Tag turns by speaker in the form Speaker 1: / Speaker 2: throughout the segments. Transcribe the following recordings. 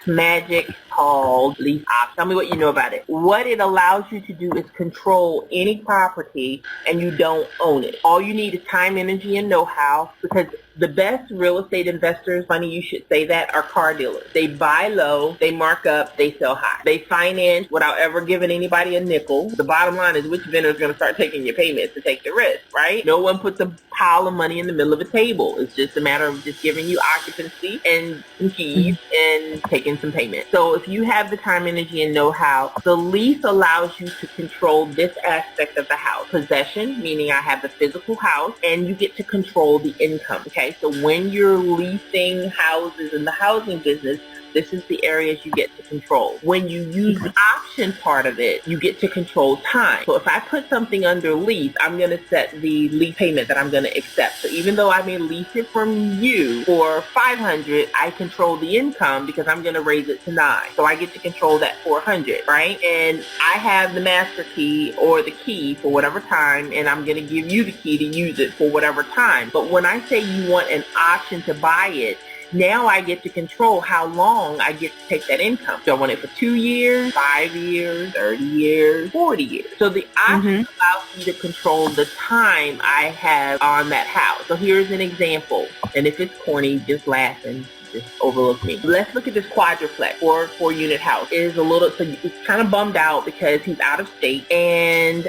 Speaker 1: magic called lease option. Tell me what you know about it. What it allows you to do is control any property and you don't own it. All you need is time, energy, and know-how, because the best real estate investors, funny you should say that, are car dealers. They buy low, they mark up, they sell high. They finance without ever giving anybody a nickel. The bottom line is which vendor is going to start taking your payments to take the risk, right? No one puts a pile of money in the middle of a table. It's just a matter of just giving you occupancy and some keys and taking some payments. So if you have the time, energy, and know-how, the lease allows you to control this aspect of the house. Possession, meaning I have the physical house, and you get to control the income, okay? So when you're leasing houses in the housing business, this is the areas you get to control. When you use the option part of it, you get to control time. So if I put something under lease, I'm going to set the lease payment that I'm going to accept. So even though I may lease it from you for $500, I control the income because I'm going to raise it to $9. So I get to control that $400, right? And I have the master key or the key for whatever time, and I'm going to give you the key to use it for whatever time. But when I say you want an option to buy it, now I get to control how long I get to take that income. So I want it for 2 years, 5 years, 30 years, 40 years. So the option allows me to control the time I have on that house. So here's an example. And if it's corny, just laugh and just overlook me. Let's look at this quadruplex or 4-unit house. It is a little, so it's kind of bummed out because he's out of state, and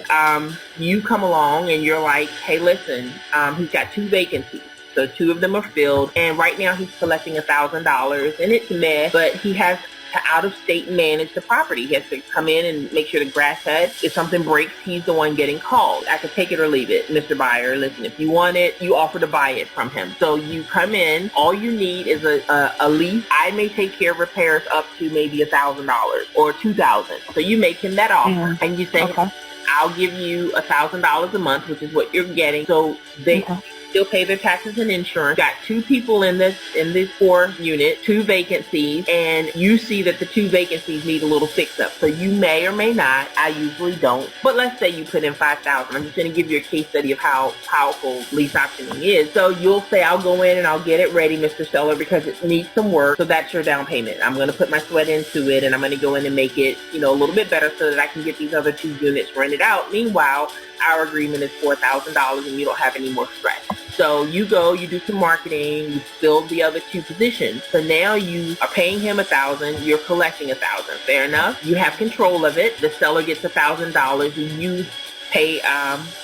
Speaker 1: you come along and you're like, hey, listen, he's got 2 vacancies. So 2 of them are filled, and right now he's collecting $1,000, and it's meh, but he has to out-of-state manage the property. He has to come in and make sure the grass cut. If something breaks, he's the one getting called. I could take it or leave it. Mr. Buyer, listen, if you want it, you offer to buy it from him. So you come in, all you need is a lease. I may take care of repairs up to maybe $1,000 or $2,000. So you make him that offer, and you say, okay, I'll give you $1,000 a month, which is what you're getting. So they still pay their taxes and insurance. Got 2 people in this 4-unit, 2 vacancies, and you see that the 2 vacancies need a little fix up. So you may or may not. I usually don't. But let's say you put in $5,000. I'm just going to give you a case study of how powerful lease optioning is. So you'll say, I'll go in and I'll get it ready, Mr. Seller, because it needs some work. So that's your down payment. I'm going to put my sweat into it, and I'm going to go in and make it, a little bit better so that I can get these other 2 units rented out. Meanwhile, our agreement is $4,000 and you don't have any more stress. So you go, you do some marketing, you fill the other 2 positions. So now you are paying him $1,000, you're collecting $1,000. Fair enough. You have control of it. The seller gets $1,000 and you pay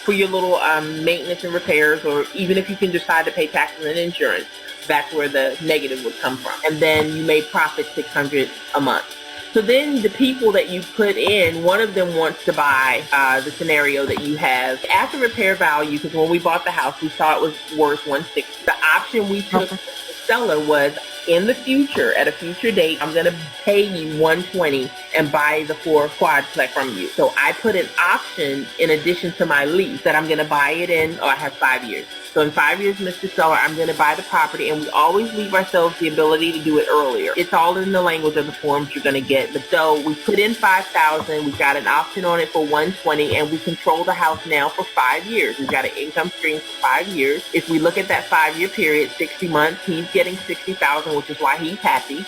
Speaker 1: for your little maintenance and repairs, or even if you can decide to pay taxes and insurance, that's where the negative would come from. And then you may profit $600 a month. So then the people that you put in, one of them wants to buy the scenario that you have. After repair value, because when we bought the house, we saw it was worth $160. The option we took from the seller was, in the future, at a future date, I'm going to pay you $120 and buy the 4 quadplex from you. So I put an option in addition to my lease that I'm going to buy it in, I have 5 years. So in 5 years, Mr. Seller, I'm going to buy the property, and we always leave ourselves the ability to do it earlier. It's all in the language of the forms you're going to get. But so we put in $5,000, we've got an option on it for $120, and we control the house now for 5 years. We've got an income stream for 5 years. If we look at that 5-year period, 60 months, he's getting $60,000, which is why he's happy,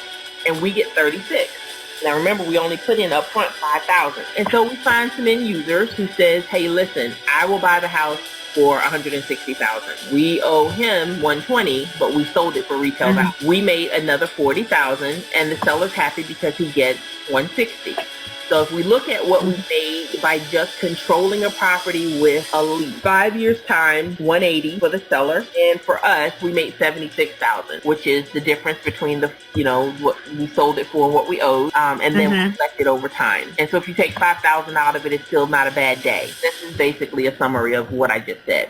Speaker 1: and we get $36,000. Now remember, we only put in upfront $5,000. And so we find some end users who says, hey, listen, I will buy the house for $160,000. We owe him $120, but we sold it for retail value. We made another $40,000, and the seller's happy because he gets $160. So if we look at what we made by just controlling a property with a lease, 5 years time, $180 for the seller, and for us, we made $76,000, which is the difference between the, what we sold it for and what we owed, and then we collected over time. And so if you take $5,000 out of it, it's still not a bad day. This is basically a summary of what I just said.